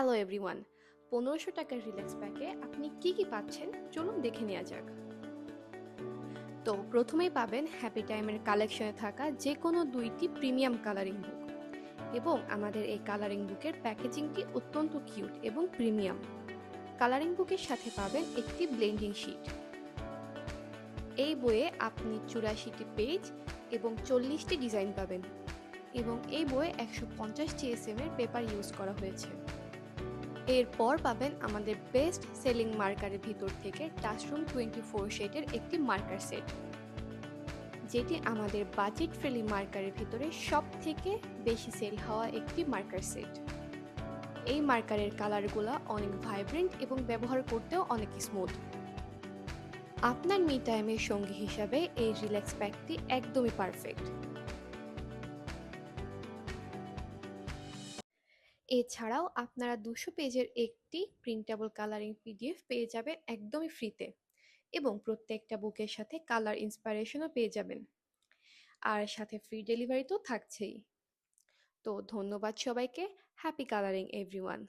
Hello everyone. 1500 টাকার relax প্যাকে আপনি কি কি পাচ্ছেন চলুন দেখে নেওয়া যাক। তো প্রথমেই পাবেন হ্যাপি টাইমের কালেকশনে থাকা যে কোনো দুইটি প্রিমিয়াম কালারিং বুক, এবং আমাদের এই কালারিং বুকের প্যাকেজিংটি অত্যন্ত কিউট এবং প্রিমিয়াম। কালারিং বুকের সাথে পাবেন একটি ব্লেন্ডিং শিট। এই বইয়ে আপনি 84টি পেজ এবং 40টি ডিজাইন পাবেন, এবং এই বইয়ে 150 জিএসএম এর পেপার ইউজ করা হয়েছে। এরপর পাবেন আমাদের বেস্ট সেলিং মার্কারের ভিতর থেকে টাচরুম 24 শেডের একটি মার্কার সেট, যেটি আমাদের বাজেট ফ্রেন্ডলি মার্কারের ভিতরে সব থেকে বেশি সেল হওয়া একটি মার্কার সেট। এই মার্কারের কালারগুলো অনেক ভাইব্রেন্ট এবং ব্যবহার করতেও অনেক স্মুথ। আপনার মি টাইমের সঙ্গী হিসাবে এই রিল্যাক্স প্যাকটি একদমই পারফেক্ট। এছাড়াও আপনারা 200 পেজের একটি প্রিন্টেবল কালারিং পিডিএফ পেয়ে যাবেন একদমই ফ্রিতে, এবং প্রত্যেকটা বুকের সাথে কালার ইন্সপিরেশনও পেয়ে যাবেন, আর সাথে ফ্রি ডেলিভারি তো থাকছেই। তো ধন্যবাদ সবাইকে। Happy colouring everyone.